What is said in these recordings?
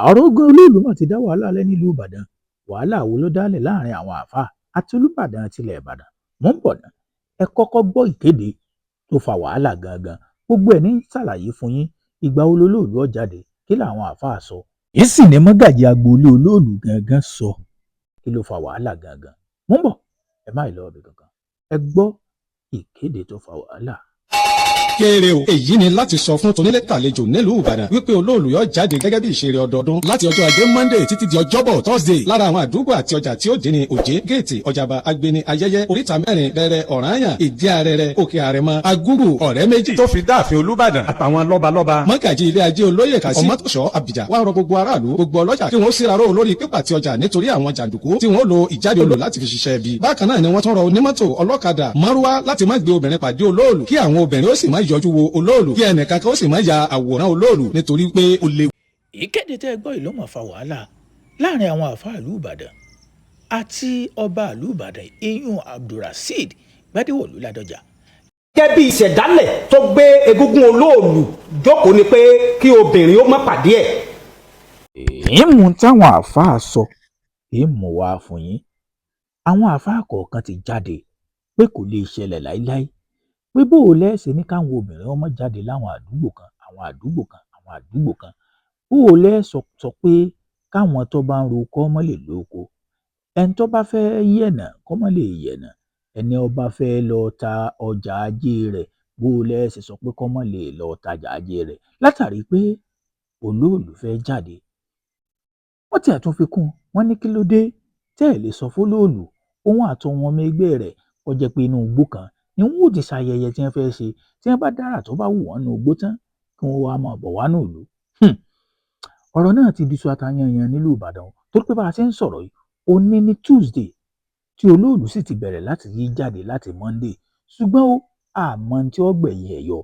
ọ̀rọ̀ Olóòlù mà ti dá wàhálà lẹ́ nílùú Ìbàdàn. Wàhálà wo ló dálẹ̀ láàrin àwọn àáfàá àti Olúbàdàn tilẹ̀ Ìbàdàn? Mò ń bọ̀ ná. Ẹ kọ́kọ́ gbọ́ ìkéde tó fa wàhálà gangan. Gbogbo ẹ̀ ní ṣàlàyé fún yín. Ìgbà wo Olóòlù ó jáde? Kí làwọn àáfàá sọ? Èyí sì ni mọ́gàjí agboolé Olóòlù gangan sọ. Kí ló fa wàhálà gangan? Mò ń bọ̀. Ẹ má lọ ọbẹ̀ kankan. Ẹ gbọ́ ìkéde tó fa wàhálà. Kéré o, èyí ni láti sọ fún tonílé tàlejò nílùú Ìbàdàn wípé Olóòlù yóò jáde gẹ́gẹ́ bí ìṣeré ọdọọdún láti ọjọ́ Ajé Monday títí di Ọjọ́bọ̀ Thursday. Lára àwọn àdúgbò àti ọjà tí ó dín ní Òjé, Géètì, Ọjàba, Agbeni, Ayẹyẹ, Oríta Mẹ́rin, Bẹ̀rẹ̀, Ọ̀rànyàn, Ìdí Arẹrẹ, Òkè Àrẹ̀mọ, Agúrù, Ọ̀rẹ́ Méjì tó fi dáàfin Olúbàdàn àtàwọn lọ́balọ́ba. Mọ́gàjí ilé ajé olóyè Kàsí Ọmọ́tòṣọ́ Àbìjà wá rọ gbogbo aráàlú, gbogbo ọlọ́jà kí wọ́n síraró lórí pípa ti ọjà nítorí àwọn jàǹdùkú tí wọ́n lo ìjáde Olóòlù láti fi ṣiṣẹ́ ibi. Bákan náà ni wọ́n tún rọ onímọ́tò, ọlọ́kadà, márúwá láti má gbé obìnrin pàdé Olóòlù kí àwọn obìnrin ó sì má yọjú wo Olóòlù kí ẹnìkan kan ó sì má ya àwòrán Olóòlù nítorí pé ó léwu. Ìkéde tẹ́ ẹ gbọ́ yìí ló máa fa wàhálà láàrin àwọn àáfàá ìlú Ìbàdàn àti ọba ìlú Ìbàdàn iyún Abdulrasheed Gbadewọ̀lú Ládọjà. Gẹ́gẹ́ bí ìṣẹ̀dálẹ̀ tó gbé egúngún Olóòlù jókòó ni pé kí obìnrin ó má pàdé ẹ̀. Ìmú táwọn àáfàá sọ ìmú wá fún yín. Àwọn àáfàá kọ̀ọ̀kan ti jáde pé kò lè ṣẹlẹ̀ láíláí. Pé bó o lẹ́sẹ̀ ní káwọn obìnrin ọmọ jáde láwọn àdúgbò kan àwọn àdúgbò kan àwọn àdúgbò kan. Bó o lẹ́sọ̀ sọ pé káwọn tó bá ń ro kọ́ mọ́ lè lóko. Ẹni tó bá fẹ́ yẹ̀nà kọ́ mọ́ lè yẹ̀nà. Ẹni ọba fẹ́ lọ ta ọjà ajé rẹ̀ bó o lẹ́sẹ̀ sọ pé kọ́ mọ́ lè lọ tajà ajé rẹ̀ látàrí pé Olóòlù fẹ́ jáde. Wọ́n ti àtún fi kún wọ́n ní kí ló dé tẹ́ ẹ̀ lè sọ fún Olóòlù òun àtọwọn ọmọ ẹgbẹ́ rẹ̀ kó jẹ́ pé inú igbó kan ni wọn ò ti ṣayẹyẹ tí wọ́n fẹ́ ṣe tí wọ́n bá dára tó bá wù wọ́n nínú igbó tán kí wọ́n wá máa bọ̀ wá nù ìlú. Ọ̀rọ̀ náà ti di sọ àtàyànyàn nílùú Ìbàdàn torí pé bá a ṣe ń sọ̀rọ̀ yìí òní ní Tuesday tí Olóòlù sì ti bẹ̀rẹ̀ láti yí jáde láti Monday ṣùgbọ́n ó àmọ́ tí ó gbẹ̀yìn ẹ̀ yọ.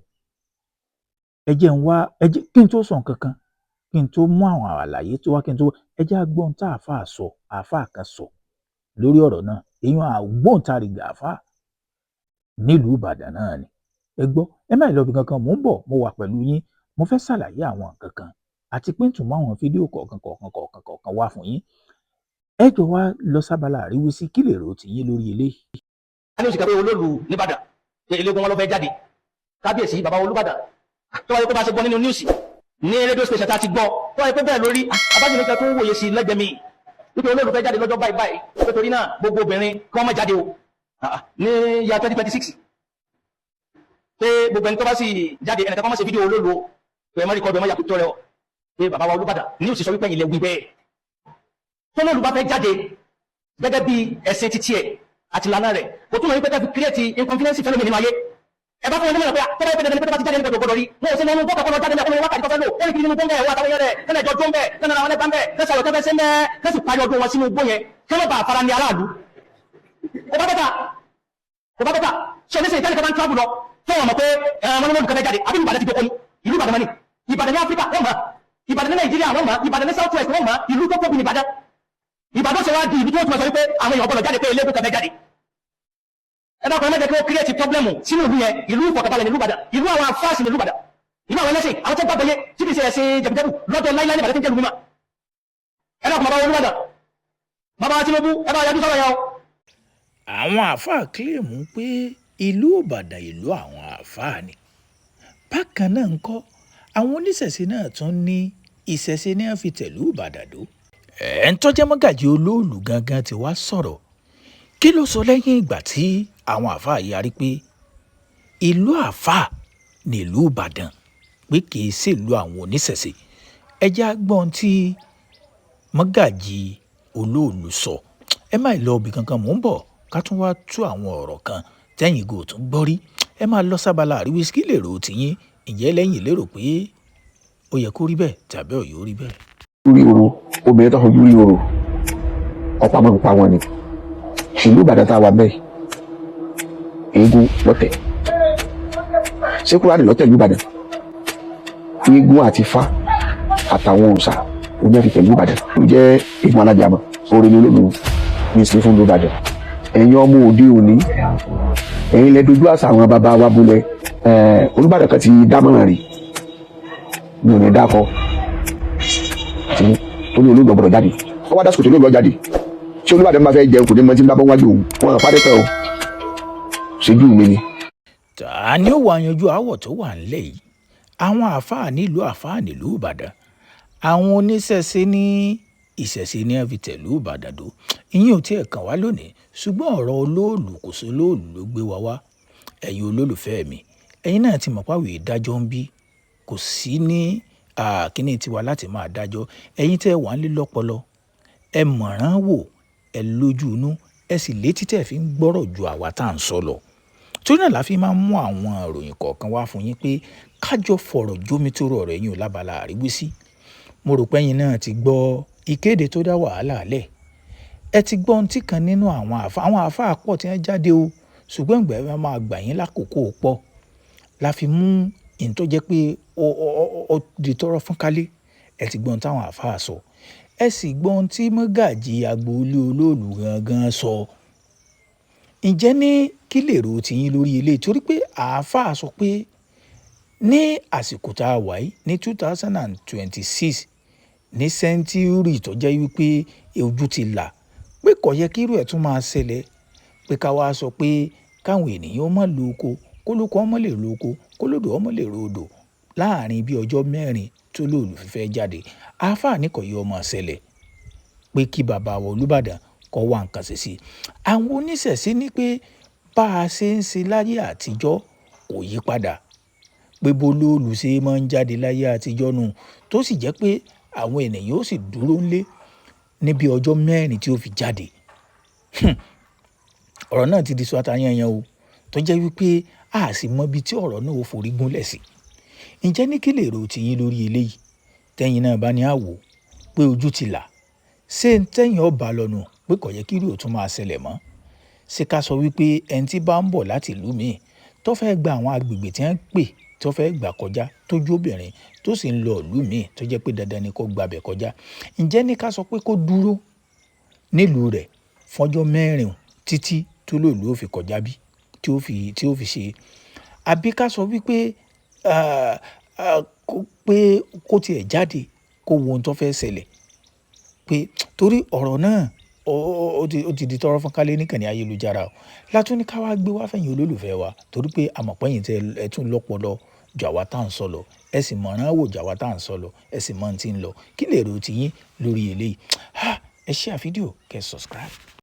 Ẹ jẹ́ kí n tó sọ nǹkan kan kí n tó mú àwọn àlàyé tó wá kí n tó ẹ jẹ́ agbọ́n tá àáfàá kan sọ lórí ọ̀rọ̀ náà èèyàn àgbóǹtarìgì àáfàá nílùú Ìbàdàn náà ni. Ẹ gbọ́ ẹ má lọ bí kankan mò ń bọ̀ mo wà pẹ̀lú yín mo fẹ́ ṣàlàyé àwọn nǹkan kan àti pé tún mú àwọn fídíò kọ̀ọ̀kan wá fún yín. Ẹ jọ wá lọ sábàlá àríwísí kí lè rò tí yín lórí eléyìí. a ní òsìkà pé Olóòlù nìbàdàn eléegun wọn lọ fẹ́ jáde kábíyèsí bàbá Olúbàdàn tó wáyé pé bá ṣe gbọ́ nínú níwùsì ní rédíò station tá a ti gbọ́ tó wáyé pé bẹ́ẹ̀ lórí abájúmíkà tó ń wòye sí lẹ́gbẹ̀ẹ́ mi wípé Olóòlù fẹ́ jáde lọ́jọ́ báyìí báyìí pé torí náà gbogbo obìnrin kí wọ́n má jáde o ní ya 2026 pé gbogbo ẹni tó bá sì jáde ẹnìkan má ṣe fídíò Olóòlù o pé ẹ má rí kọ́ ọbẹ̀ má yàtọ̀ rẹ o pé bàbá wa Olúbàdàn ní òsì sọ wípé ilẹ̀ wí bẹ́ẹ̀ tó Olóòlù bá fẹ́ jáde gẹ́gẹ́ bí ẹ̀sìn títí ẹ̀ àti ìlànà rẹ̀ o tún lọ wípé káfí create inconfidence fẹ́lẹ́mì nínú ayé ẹ bá fún wọn nímọ̀ pé tó bá yẹ pé dandan ní pé tó bá ti jáde nípa gbogbo rí wọn ò sí nínú gbọ́kọ̀ kọ́lọ́ jáde ní wákàtí tó fẹ́ lò ó ní kí nínú gbọ́ngẹ̀ ẹ̀wọ́ àtàwọn yẹn rẹ̀ kẹ́lẹ̀ jọ jó ń bẹ̀ kẹ́lẹ̀ àwọn ẹgbẹ́ ń bẹ̀ kẹ́sì àwọn tẹ́fẹ́ sí ń bẹ́ kẹ́sì parí ọdún wọn sínú gbó yẹn kí wọ́n bá fara ní aráàlú kò bá bẹ́ta ṣe ní sè ìtẹ́lẹ̀ kẹfà ń travel lọ tó wọn mọ̀ pé wọn ní wọn kẹfẹ́ jáde àbí Ìbàdàn ti dọ̀kọ́ ni ìlú Ìbàdàn mọ́ni Ìbàdàn ní Áfíríkà wọ́n mọ̀ Ìbàdàn ní Nàìjíríà wọ́n mọ̀ Ìbàdàn ní South West wọ́n mọ̀ ìlú tó tóbi ní Ìbàdàn Ìbàdàn ṣe wá di ibi tí wọ́n ti mọ̀ sọ wípé àwọn èèyàn gbọ́dọ̀ jáde pé ilé kẹfẹ́ jáde ẹ̀dá ọkùnrin mẹ́jẹ kí ó create problem sínú ìlú yẹn ìlú ìfọ̀kànbalẹ̀ nílùú Ìbàdàn ìlú àwọn afáàsì nílùú Ìbàdàn ìlú àwọn ẹlẹ́sìn àwọn tó gbàgbé yé tí kìí ṣe ẹ̀sìn jẹ̀bùjẹ̀bù lọ́jọ́ láíláí Ìbàdàn tí ń jẹ́ lùmímà ẹ̀dá ọkùnrin bàbá Olúbàdàn bàbá Tinubu ẹ̀dá ọ̀yájú sọ̀rọ̀ yẹn o. Àwọn àáfàá kílèmù pé ìlú Ìbàdàn ìlú àwọn àáfàá ni bákan náà ń kọ́ àwọn oníṣẹ̀ṣe náà tún ní ìṣẹ̀ṣe ní wọ́n fi tẹ̀lú Ìbàdàn dó. ẹ̀ ń tọ́jẹ́ mọ́gàjí Olóòlù gangan ti wá sọ̀rọ̀ kí ló sọ lẹ́yìn ìgbà tí àwọn àáfàá yarí pé ìlú àáfàá ní ìlú Ìbàdàn pé kì í ṣèlú àwọn oníṣẹ̀ṣe. ẹ jẹ́ agbọ́n tí mọ́gàjí Olóòlù sọ ẹ má lọ ibì kankan mò ń bọ̀ ká tún wá tú àwọn ọ̀rọ̀ kan tẹ́yìn gò tún gbọ́ rí ẹ máa lọ sábàlá àríwísí kí lè rò ó tiyín ìjẹ́ lẹ́yìn lérò pé ó yẹ kó rí bẹ́ẹ̀ tàbí ó yóò rí bẹ́ẹ̀. rí oro obìnrin tó fojú rí oro ọ̀pá máa ń pa wọn ni ìlú Ìbàdàn tá a wà bẹ́ẹ̀ eégún lọ́tẹ̀ ṣé Kúránì lọ́tẹ̀ ìlú Ìbàdàn eégún àti Ifá àtàwọn òòṣà oní ẹ̀fì pẹ̀lú Ìbàdàn ó jẹ́ eégún alájàmọ̀ orin ní Olóòlù ní ìsìn fún ìlú Ìbàdàn ẹ̀yin ọmọ òde òní ẹ̀yin lẹ dojú àṣà àwọn bàbá wa bolẹ̀ Olúbàdàn kan ti dámọ̀ràn rí mi ò ní dákọ tó ní olóògbé ọ̀gbọ̀dọ̀ jáde wọ́n wá dásìkò tó olóògbé jáde tí Olúbàdàn bá fẹ́ jẹun kò ní mọ tí ń bá bọ́ wájú òun wọn àpárẹ́ pẹ́ o ṣojú mi ni. ta ni ó wá yanjú àwọ̀ tó wà ńlẹ̀ yìí àwọn àáfàá nílùú Ìbàdàn àwọn oníṣẹ̀ṣe ní ìṣẹ̀ṣe ní ẹ̀ fi tẹ̀lú Ìbàdàn tó ìyẹn ò tiẹ̀ kàn wá lónìí ṣùgbọ́n ọ̀rọ̀ olóòlù kò sí olóòlù ló gbé wa wá ẹ̀yin olólùfẹ́ mi ẹ̀yin náà ti mọ̀ pàwé ìdájọ́ ń bí kò sí ní kíní tiwa láti máa dájọ́ ẹ̀yin tẹ́ wà ń lé lọ́pọlọ ẹ mọ̀ràn wò ẹ lójú inú ẹ sì létí tẹ́ fi ń gbọ́rọ̀ ju àwa tá à ń sọ lọ torí náà la fi máa ń mú àwọn ìròyìn kọ̀ọ̀kan wá fún yín pé kájọ fọ̀rọ̀ jómitóró ọ̀rọ̀ ẹ̀yin ò lábala àríwísí mo rò pé ẹ̀yin náà ti gbọ́ ìkéde tó dá wàhálà lẹ̀ ẹ ti gbọ́ ohun tí kan nínú àwọn àáfàá pọ̀ tí wọ́n jáde o ṣùgbọ́n ìgbà ẹ máa gbà yín lákòókò pọ̀ la fi mú ìyẹn tó jẹ́ pé ó di tọrọ fún kálé ẹ ti gbọ́ ohun táwọn àáfàá sọ ẹ sì gbọ́ ohun tí mọ́gàjì agboolé olóòlù gangan sọ ǹjẹ́ ní kí lè ro tiyín lórí ilé torí pé àáfàá sọ pé ní àsìkò tá a wà yìí ní 2026 ní sẹ́ńtúrì tó jẹ́ wípé ojú ti là pé kò yẹ kí irú ẹ̀ tún máa ṣẹlẹ̀ pé ká wá sọ pé káwọn ènìyàn má lo oko kólókó ọmọ lè lo oko kólódò ọmọ lè ro odò láàrin bí ọjọ́ mẹ́rin tó lòlù fífẹ́ jáde àáfàá ní kò yẹ ọmọ ṣẹlẹ̀ pé kí bàbá wa Olúbàdàn kọ́ wá nǹkan ṣe sí àwọn oníṣẹ̀ṣe ní pé bá a ṣe ń ṣe láyé àtijọ́ kò yí padà pé bó lóòlù ṣe máa ń jáde láyé àtijọ́ nù tó sì jẹ́ pé àwọn ènìyàn ó sì dúró ńlé níbi ọjọ́ mẹ́rin tí ó fi jáde ọ̀rọ̀ náà ti di sọ àtàyànyàn o tó jẹ́ wípé a sì mọ ibi tí ọ̀rọ̀ náà ó forí gúnlẹ̀ sí ǹjẹ́ ní kí lè ro tiyín lórí eléyìí tẹ́yìn náà bá ní àwò pé ojú ti là ṣé tẹ́yìn ọba lọ́nu pé kò yẹ kí irú òtún máa ṣẹlẹ̀ mọ́ ṣé ká sọ wípé ẹni tí bá ń bọ̀ láti ìlú míì tó fẹ́ gba àwọn agbègbè tí wọ́n pè tó fẹ́ gbà kọjá tó jó obìnrin tó sì ń lọ ìlú míì tó jẹ́ pé dandan ni kó gbabẹ̀ kọjá ǹjẹ́ ní ká sọ pé kó dúró nílùú rẹ̀ fọ́jọ́ mẹ́rin títí tó lòlú ó fi kọjá bí tí ó fi ṣe àbí ká sọ wípé kó tiẹ̀ jáde kó wo ohun tó fẹ́ ṣẹlẹ̀ pé torí ọ̀rọ̀ náà ó ti di tọrọ fún kálé níkànnì ayélujára o látún ní ká wá gbé wá fẹ̀yìn olólùfẹ́ wa torí pé àmọ̀pẹ́yìn tẹ ẹ tún lọ́pọlọ jù àwa tá à ń sọ lọ ẹ sì mọ̀ràn wò jù àwa tá à ń sọ lọ ẹ sì mọ̀ ti ń lọ kí lè ro tiyín lórí eléyìí ẹ share fídíò kẹ́ subscribe.